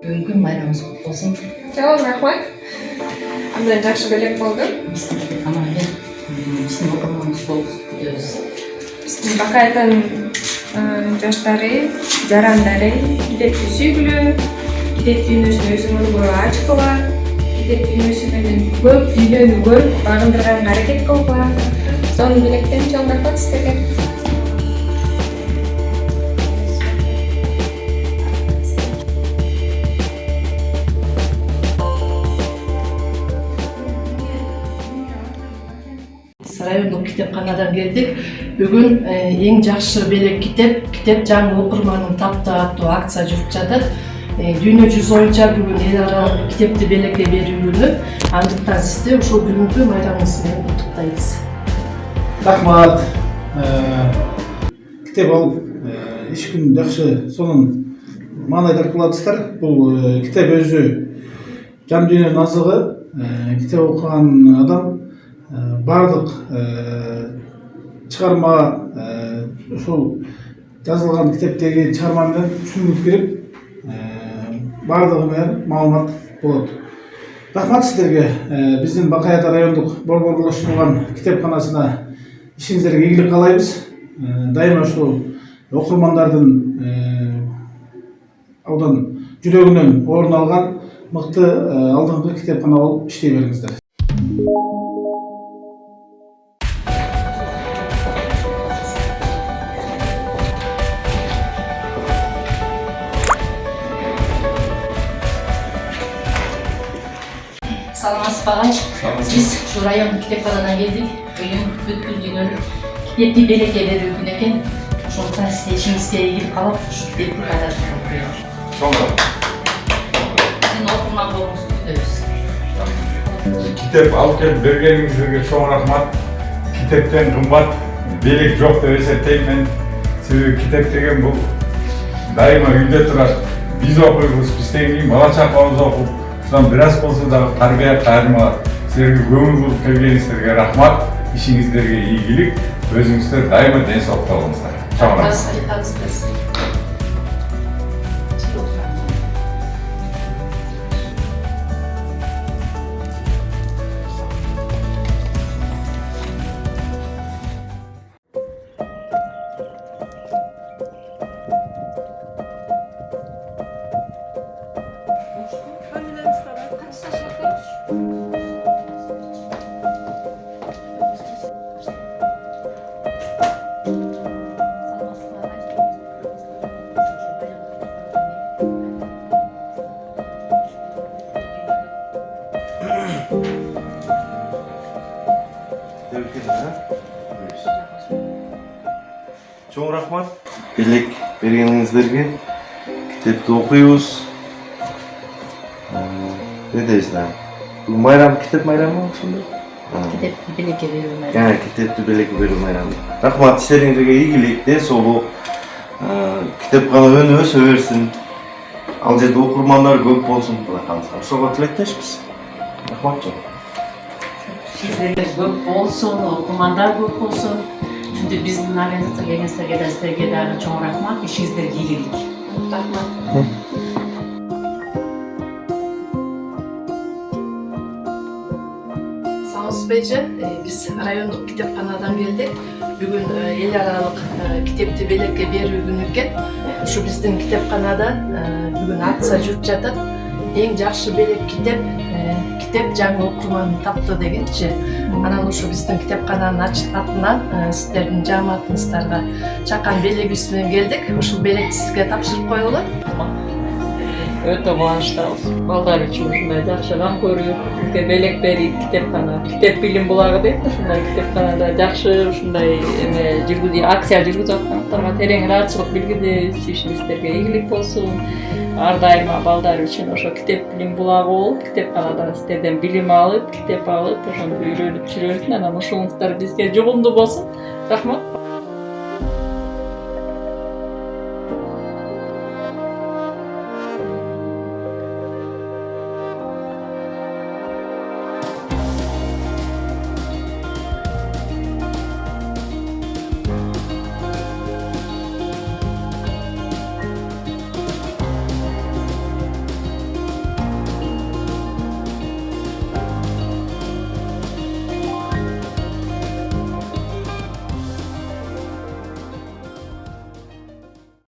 Бүгүнкү майрамыңыз куту болсун. Жок, рахмат. Абдан жакшы белек болду. Биздин окурманыбыз болуп күтөбүз. Биздин Бакайдын жаштары, жарандары китепти сүйгүлө, китеп дүйнөсүн өзүңөр көрүп ачкыла, китеп дүйнөсү менен көп дүйнөнү көрүп, багындырганга аракет кылгыла. Сонун белектен чоң рахмат сиздерге. Райондук китепканадан келдик. Бүгүн эң жакшы белек китеп жаңы окурманын тапты аттуу акция жүрүп жатат. Дүйнө жүзү боюнча бүгүн эл аралык китепти белекке берүү күнү. Андыктан сизди ушул бүгүнкү майрамыңыз менен куттуктайбыз. Рахмат. Китеп алып иш күн жакшы сонун маанайда кылатсыздар. Бул китеп өзү жан дүйнөнүн азыгы. Китеп окуган адам бардык чыгарма ушул жазылган китептеги чыгарма менен түшүнүп кирип бардыгы менен маалымат болот. Рахмат сиздерге. Биздин Бакайата райондук борборлоштурулган китепканасына ишиңиздерге ийгилик каалайбыз. Дайыма ушул окурмандардын абдан жүрөгүнөн орун алган мыкты алдыңкы китепкана болуп иштей бериңиздер. Саламатсызбы агай? Биз ушу райондук китепканадан келдик. Бүгүн бүткүл дүйнөлүк китепти белекке берүү күнү экен. Ошондуктан сиз ишиңизге ийгилик каалап, ушу китепти кайра окуйбуз. Сиздин окурман болуңузду күтөбүз. Китеп алып келип бергениңиздерге чоң рахмат. Китептен кымбат белек жок деп эсептейм. Себеби китеп деген бул дайыма үйдө турат. Биз окуйбуз, бизден кийин бала чакабыз окуп, бир аз болсо да тарбия кайрымалар. Силерге көңүл буруп келгениңиздерге рахмат. Ишиңиздерге ийгилик. Өзүңүздөр дайыма ден соолукта болуңуздар. Чоң рахмат. Чоң рахмат. Белек бергениңиздерге китепти окуйбуз. Не дейсиздер? Бул майрам китеп майрамы ошондой? Китепти белекке берүү майрамы. Китепти белекке берүү майрамы. Рахмат, силерге ийгилик, ден соолук. Китепкана өнүгө берсин. Ал жерде окурмандар көп болсун, кылат калса. Ошого тилектешпиз. Рахмат чоң. Сиздерге көп болсун, окумандар көп болсун. Ушинтип биздин организация келгениңиздерге да сиздерге дагы чоң рахмат. Ишиңиздерге ийгилик. Рахмат. Биз райондук китепканадан келдик. Бүгүн эл аралык китепти белекке берүү күнү экен. Ушу биздин китепканада бүгүн акция жүрүп жатат. Эң жакшы белек китеп жаңы окурманын тапты дегенчи. Анан ушу биздин китепкананын атынан сиздердин жааматыңыздарга чакан белегибиз менен келдик. Ушул белекти сизге тапшырып коелу. Өтө кубанычтабыз. Балдар үчүн ушундай жакшы кам көрүү, бизге белек берип китепкана, китеп билим булагы дейт. Ушундай китепканада жакшы ушундай жүргүзүү акция жүргүзүп аткандарга терең ыраазычылык билдиребиз. Ишиңиздерге ийгилик болсун. Ар дайыма балдар үчүн ошо китеп билим булагы болуп, китепканадан сиздерден билим алып, китеп алып, ошону үйрөнүп жүрөсүн. Анан ушуңуздар бизге жугумдуу болсун. Рахмат.